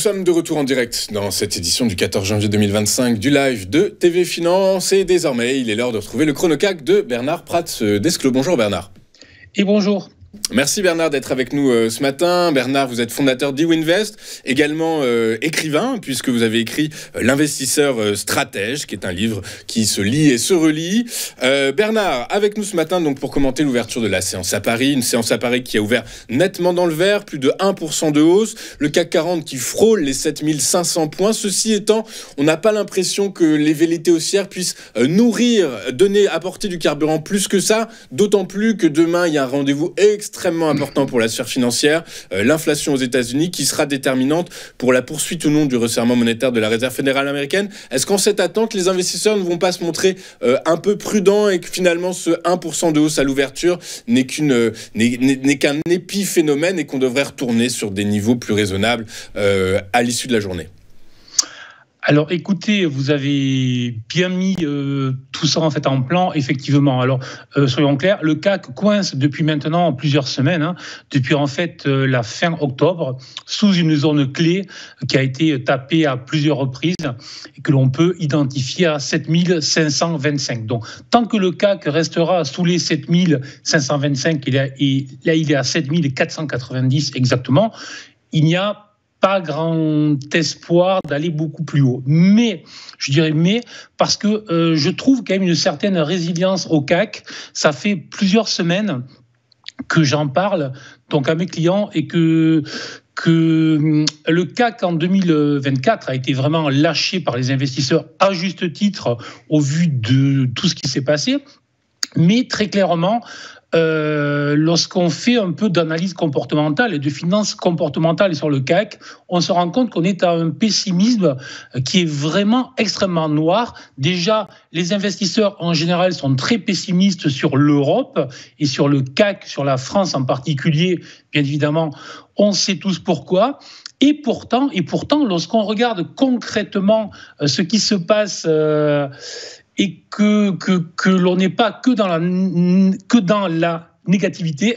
sommes de retour en direct dans cette édition du 14 janvier 2025 du live de TV Finance. Et désormais, il est l'heure de retrouver le chronocac de Bernard Prats-Desclot. Bonjour Bernard. Et bonjour. Merci Bernard d'être avec nous ce matin. Bernard, vous êtes fondateur d'Ewinvest, également écrivain, puisque vous avez écrit L'investisseur stratège, qui est un livre qui se lit et se relit. Bernard, avec nous ce matin donc, pour commenter l'ouverture de la séance à Paris, une séance à Paris qui a ouvert nettement dans le vert, plus de 1% de hausse, le CAC 40 qui frôle les 7500 points. Ceci étant, on n'a pas l'impression que les velléités haussières puissent nourrir, apporter du carburant plus que ça, d'autant plus que demain, il y a un rendez-vous extrêmement important pour la sphère financière, l'inflation aux États-Unis qui sera déterminante pour la poursuite ou non du resserrement monétaire de la Réserve fédérale américaine. Est-ce qu'en cette attente, les investisseurs ne vont pas se montrer un peu prudents et que finalement ce 1% de hausse à l'ouverture n'est qu'un épiphénomène et qu'on devrait retourner sur des niveaux plus raisonnables à l'issue de la journée? Alors écoutez, vous avez bien mis tout ça en fait en plan, effectivement. Alors soyons clairs, le CAC coince depuis maintenant plusieurs semaines, depuis en fait la fin octobre, sous une zone clé qui a été tapée à plusieurs reprises et que l'on peut identifier à 7525. Donc tant que le CAC restera sous les 7525, et là il est à 7490 exactement, il n'y a pas grand espoir d'aller beaucoup plus haut. Mais, parce que je trouve quand même une certaine résilience au CAC. Ça fait plusieurs semaines que j'en parle donc à mes clients et que le CAC en 2024 a été vraiment lâché par les investisseurs à juste titre au vu de tout ce qui s'est passé. Mais très clairement, lorsqu'on fait un peu d'analyse comportementale et de finance comportementale sur le CAC, on se rend compte qu'on est à un pessimisme qui est vraiment extrêmement noir. Déjà, les investisseurs en général sont très pessimistes sur l'Europe et sur le CAC, sur la France en particulier. Bien évidemment, on sait tous pourquoi. Et pourtant, lorsqu'on regarde concrètement ce qui se passe et que l'on n'est pas que dans la négativité,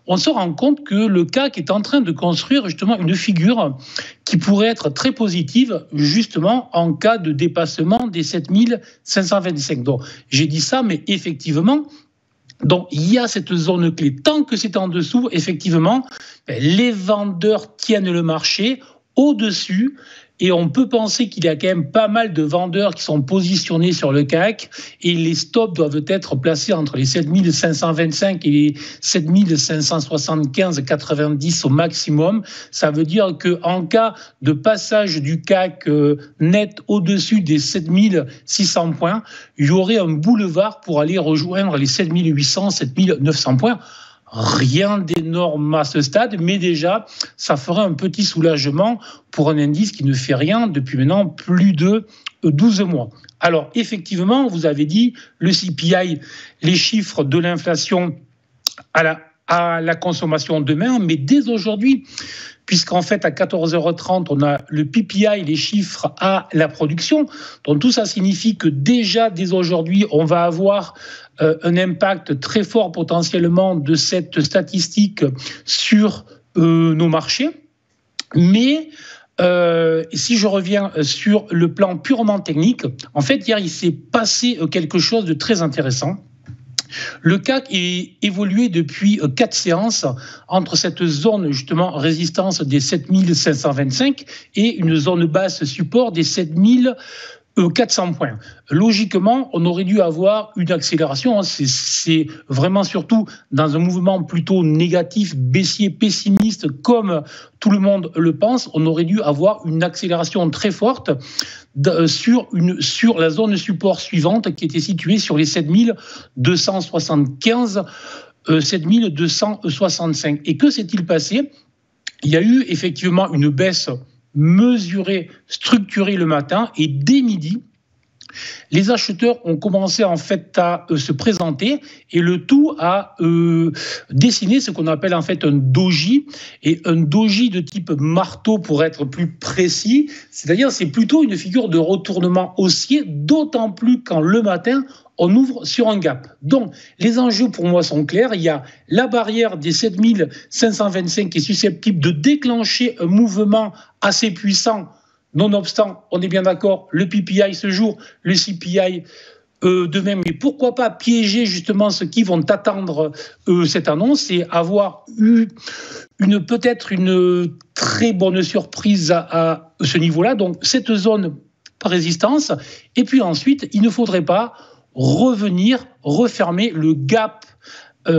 on se rend compte que le CAC est en train de construire justement une figure qui pourrait être très positive justement en cas de dépassement des 7525. Donc j'ai dit ça, mais effectivement, donc il y a cette zone clé. Tant que c'est en dessous, effectivement, les vendeurs tiennent le marché au-dessus. Et on peut penser qu'il y a quand même pas mal de vendeurs qui sont positionnés sur le CAC et les stops doivent être placés entre les 7525 et les 7575-90 au maximum. Ça veut dire qu'en cas de passage du CAC net au-dessus des 7600 points, il y aurait un boulevard pour aller rejoindre les 7800-7900 points. Rien d'énorme à ce stade, mais déjà, ça ferait un petit soulagement pour un indice qui ne fait rien depuis maintenant plus de 12 mois. Alors, effectivement, vous avez dit, le CPI, les chiffres de l'inflation à la consommation demain, mais dès aujourd'hui, puisqu'en fait, à 14h30, on a le PPI, les chiffres à la production. Donc, tout ça signifie que déjà, dès aujourd'hui, on va avoir un impact très fort potentiellement de cette statistique sur nos marchés. Mais si je reviens sur le plan purement technique, en fait, hier, il s'est passé quelque chose de très intéressant. Le CAC est évolué depuis 4 séances entre cette zone justement résistance des 7525 et une zone basse support des 7400 points. Logiquement, on aurait dû avoir une accélération. C'est vraiment surtout dans un mouvement plutôt négatif, baissier, pessimiste, comme tout le monde le pense. On aurait dû avoir une accélération très forte sur la zone support suivante qui était située sur les 7275, 7265. Et que s'est-il passé? Il y a eu effectivement une baisse mesurée, structurée le matin, et dès midi, les acheteurs ont commencé en fait à se présenter et le tout a dessiné ce qu'on appelle en fait un doji, et un doji de type marteau pour être plus précis, c'est-à-dire c'est plutôt une figure de retournement haussier, d'autant plus quand le matin on ouvre sur un gap. Donc, les enjeux pour moi sont clairs. Il y a la barrière des 7525 qui est susceptible de déclencher un mouvement assez puissant. Nonobstant, on est bien d'accord, le PPI ce jour, le CPI demain. Mais pourquoi pas piéger justement ceux qui vont attendre cette annonce et avoir eu peut-être une très bonne surprise à ce niveau-là. Donc, cette zone par résistance. Et puis ensuite, il ne faudrait pas refermer le gap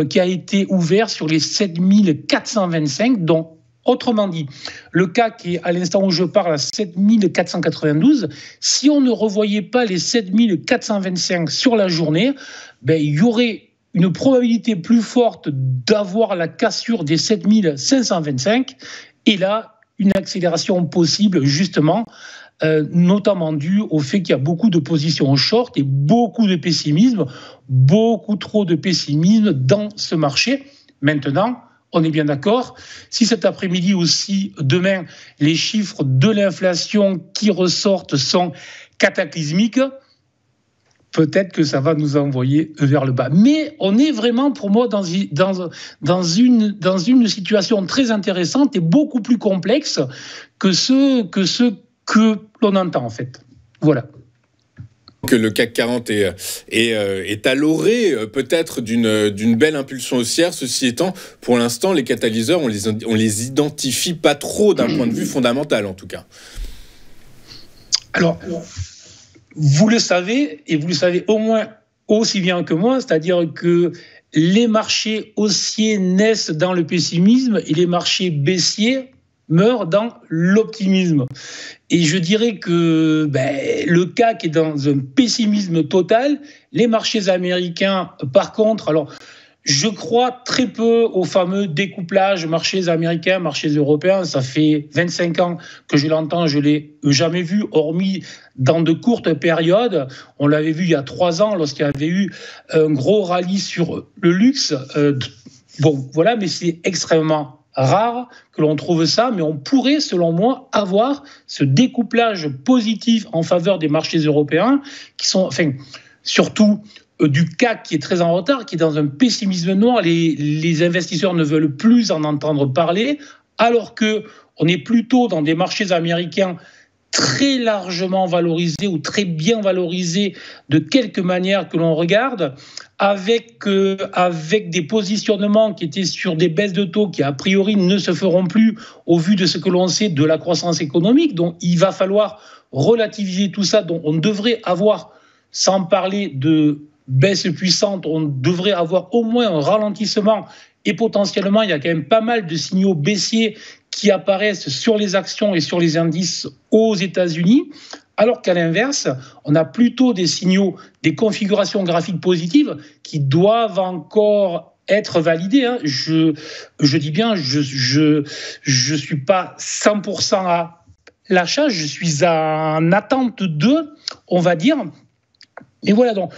qui a été ouvert sur les 7425. Donc, autrement dit, le CAC est à l'instant où je parle à 7492. Si on ne revoyait pas les 7425 sur la journée, il y aurait une probabilité plus forte d'avoir la cassure des 7525. Et là, une accélération possible, justement, notamment dû au fait qu'il y a beaucoup de positions short et beaucoup de pessimisme, beaucoup trop de pessimisme dans ce marché. Maintenant, on est bien d'accord, si cet après-midi aussi, demain, les chiffres de l'inflation qui ressortent sont cataclysmiques, peut-être que ça va nous envoyer vers le bas. Mais on est vraiment, pour moi, dans une situation très intéressante et beaucoup plus complexe que ce que l'on entend, en fait. Voilà. Que le CAC 40 est à l'orée peut-être d'une belle impulsion haussière. Ceci étant, pour l'instant, les catalyseurs, on les identifie pas trop d'un point de vue fondamental, en tout cas. Alors, vous le savez, et vous le savez au moins aussi bien que moi, c'est-à-dire que les marchés haussiers naissent dans le pessimisme et les marchés baissiers meurt dans l'optimisme. Et je dirais que le CAC est dans un pessimisme total. Les marchés américains, par contre, alors je crois très peu au fameux découplage marchés américains, marchés européens. Ça fait 25 ans que je l'entends, je ne l'ai jamais vu, hormis dans de courtes périodes. On l'avait vu il y a 3 ans, lorsqu'il y avait eu un gros rallye sur le luxe. Voilà, mais c'est extrêmement rare que l'on trouve ça, mais on pourrait, selon moi, avoir ce découplage positif en faveur des marchés européens, qui sont, surtout du CAC qui est très en retard, qui est dans un pessimisme noir. Les investisseurs ne veulent plus en entendre parler, alors qu'on est plutôt dans des marchés américains très largement valorisés ou très bien valorisés de quelque manière que l'on regarde, avec des positionnements qui étaient sur des baisses de taux qui a priori ne se feront plus au vu de ce que l'on sait de la croissance économique. Donc il va falloir relativiser tout ça. Donc on devrait avoir, sans parler de baisse puissante, on devrait avoir au moins un ralentissement. Et potentiellement, il y a quand même pas mal de signaux baissiers qui apparaissent sur les actions et sur les indices aux États-Unis, alors qu'à l'inverse, on a plutôt des signaux, des configurations graphiques positives qui doivent encore être validées. Je dis bien, je suis pas 100% à l'achat, je suis en attente de, on va dire. Et voilà donc.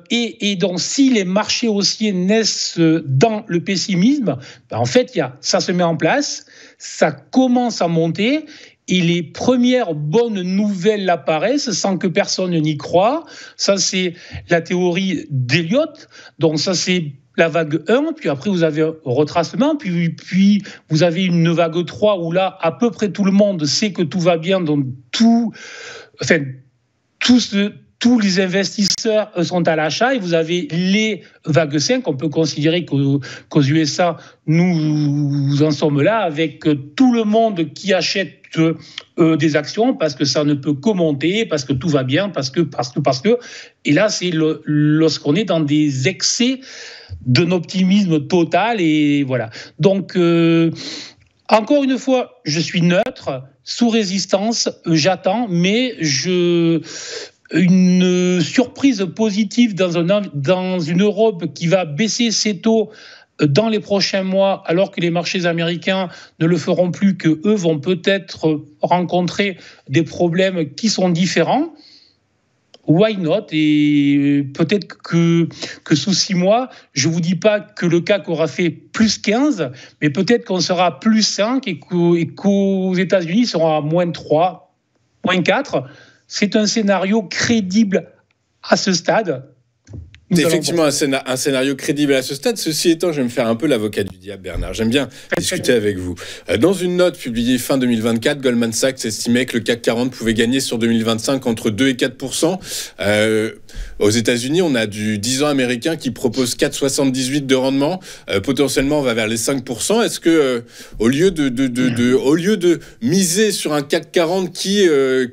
Et donc, si les marchés haussiers naissent dans le pessimisme, en fait, ça se met en place, ça commence à monter, et les premières bonnes nouvelles apparaissent sans que personne n'y croie. Ça, c'est la théorie d'Elliott. Donc, ça, c'est la vague 1, puis après, vous avez un retracement, puis vous avez une vague 3 où là, à peu près tout le monde sait que tout va bien, donc tous les investisseurs sont à l'achat, et vous avez les vagues 5. On peut considérer qu'aux USA, nous en sommes là, avec tout le monde qui achète des actions parce que ça ne peut que monter, parce que tout va bien, parce que. Et là, c'est lorsqu'on est dans des excès d'un optimisme total, et voilà. Donc, encore une fois, je suis neutre, sous résistance, j'attends, mais une surprise positive dans une Europe qui va baisser ses taux dans les prochains mois, alors que les marchés américains ne le feront plus, que eux vont peut-être rencontrer des problèmes qui sont différents. Why not? Et peut-être que sous 6 mois, je ne vous dis pas que le CAC aura fait plus 15, mais peut-être qu'on sera plus 5 et qu'aux États-Unis, sera à moins 3, moins 4. C'est un scénario crédible à ce stade. nous C'est allons effectivement un scénario crédible à ce stade. Ceci étant, je vais me faire un peu l'avocat du diable, Bernard. J'aime bien discuter avec vous. Dans une note publiée fin 2024, Goldman Sachs estimait que le CAC 40 pouvait gagner sur 2025 entre 2 et 4%. Aux États-Unis, on a du 10 ans américain qui propose 4,78 de rendement. Potentiellement, on va vers les 5%. Est-ce que, au lieu de miser sur un CAC 40 qui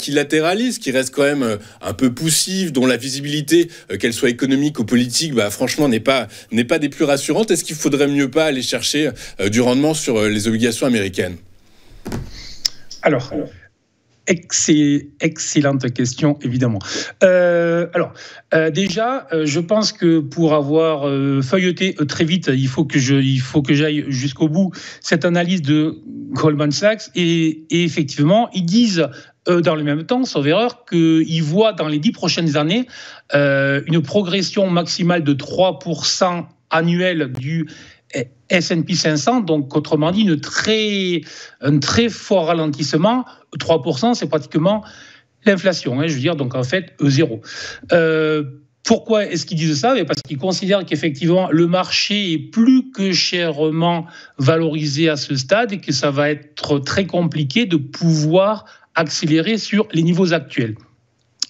latéralise, qui reste quand même un peu poussif, dont la visibilité, qu'elle soit économique ou politique, franchement, n'est pas des plus rassurantes, est-ce qu'il faudrait mieux pas aller chercher du rendement sur les obligations américaines ? Alors, excellente question, évidemment. Déjà, je pense que pour avoir feuilleté très vite, il faut que j'aille jusqu'au bout cette analyse de Goldman Sachs. Et effectivement, ils disent dans le même temps, sauf erreur, qu'ils voient dans les 10 prochaines années une progression maximale de 3% annuel du S&P 500, donc autrement dit un très fort ralentissement. 3%, c'est pratiquement l'inflation, je veux dire, donc en fait, zéro. Pourquoi est-ce qu'ils disent ça ? Parce qu'ils considèrent qu'effectivement, le marché est plus que chèrement valorisé à ce stade et que ça va être très compliqué de pouvoir accélérer sur les niveaux actuels.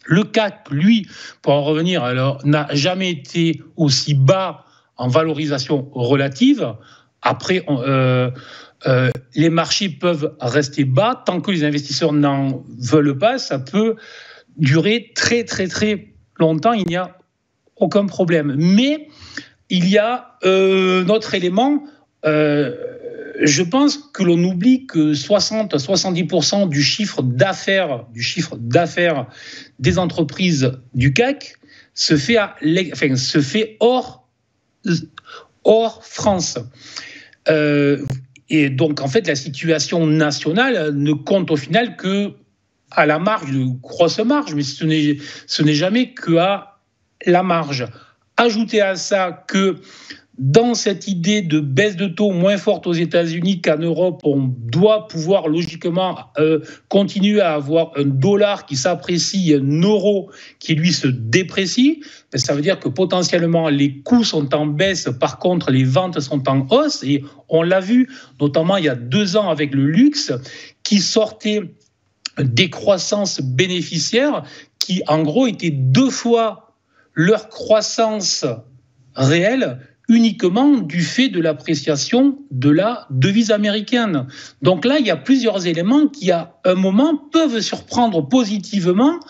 Le CAC, lui, pour en revenir, alors, n'a jamais été aussi bas en valorisation relative. Après, les marchés peuvent rester bas tant que les investisseurs n'en veulent pas. Ça peut durer très, très, très longtemps. Il n'y a aucun problème. Mais il y a un autre élément. Je pense que l'on oublie que 60-70% du chiffre d'affaires des entreprises du CAC se fait hors France. Et donc, en fait, la situation nationale ne compte au final que à la marge, de grosse marge, mais ce n'est jamais qu'à la marge. Ajoutez à ça que dans cette idée de baisse de taux moins forte aux États-Unis qu'en Europe, on doit pouvoir logiquement continuer à avoir un dollar qui s'apprécie, un euro qui lui se déprécie. Ça veut dire que potentiellement les coûts sont en baisse, par contre les ventes sont en hausse. Et on l'a vu notamment il y a 2 ans avec le luxe qui sortait des croissances bénéficiaires qui en gros étaient 2 fois leur croissance réelle, uniquement du fait de l'appréciation de la devise américaine. Donc là, il y a plusieurs éléments qui, à un moment, peuvent surprendre positivement.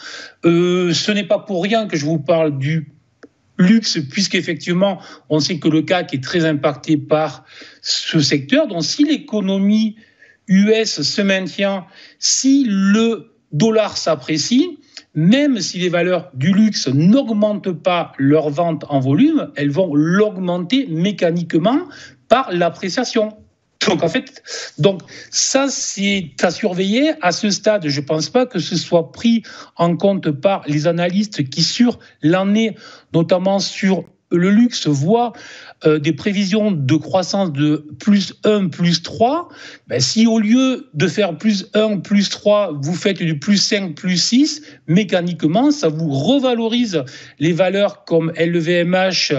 Ce n'est pas pour rien que je vous parle du luxe, puisqu'effectivement, on sait que le CAC est très impacté par ce secteur. Donc si l'économie US se maintient, si le dollar s'apprécie, même si les valeurs du luxe n'augmentent pas leur vente en volume, elles vont l'augmenter mécaniquement par l'appréciation. Donc, en fait, ça, c'est à surveiller. À ce stade, je ne pense pas que ce soit pris en compte par les analystes qui, sur l'année, notamment sur le luxe, voient des prévisions de croissance de plus 1, plus 3, si au lieu de faire plus 1, plus 3, vous faites du plus 5, plus 6, mécaniquement, ça vous revalorise les valeurs comme LVMH,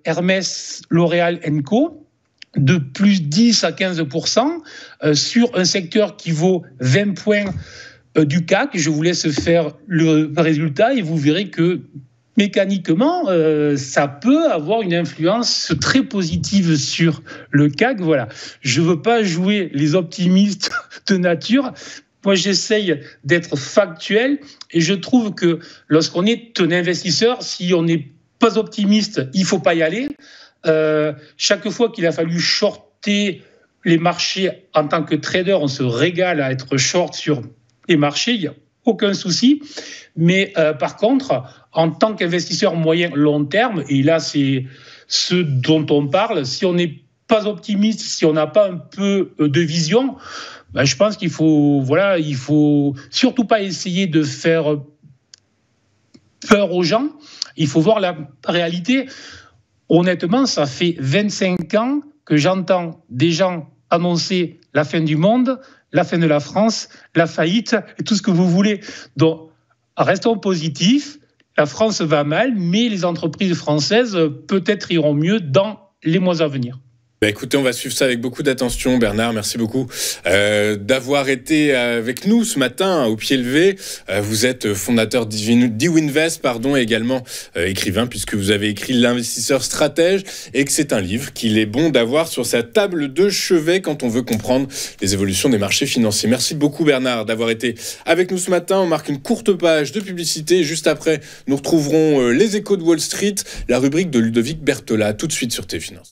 Hermès, L'Oréal & Co., de plus 10 à 15% sur un secteur qui vaut 20 points du CAC. Je vous laisse faire le résultat et vous verrez que mécaniquement, ça peut avoir une influence très positive sur le CAC. Voilà. Je ne veux pas jouer les optimistes de nature. Moi, j'essaye d'être factuel et je trouve que lorsqu'on est un investisseur, si on n'est pas optimiste, il ne faut pas y aller. Chaque fois qu'il a fallu shorter les marchés en tant que trader, on se régale à être short sur les marchés, il n'y a aucun souci. Mais par contre, en tant qu'investisseur moyen long terme, et là c'est ce dont on parle, si on n'est pas optimiste, si on n'a pas un peu de vision, je pense qu'il faut surtout pas essayer de faire peur aux gens. Il faut voir la réalité. Honnêtement, ça fait 25 ans que j'entends des gens annoncer la fin du monde, la fin de la France, la faillite et tout ce que vous voulez. Donc, restons positifs. La France va mal, mais les entreprises françaises peut-être iront mieux dans les mois à venir. Bah écoutez, on va suivre ça avec beaucoup d'attention. Bernard, merci beaucoup d'avoir été avec nous ce matin au pied levé. Vous êtes fondateur d'eWinvest, et également écrivain, puisque vous avez écrit L'investisseur stratège et que c'est un livre qu'il est bon d'avoir sur sa table de chevet quand on veut comprendre les évolutions des marchés financiers. Merci beaucoup Bernard d'avoir été avec nous ce matin. On marque une courte page de publicité. Juste après, nous retrouverons les échos de Wall Street, la rubrique de Ludovic Berthola, tout de suite sur TV Finance.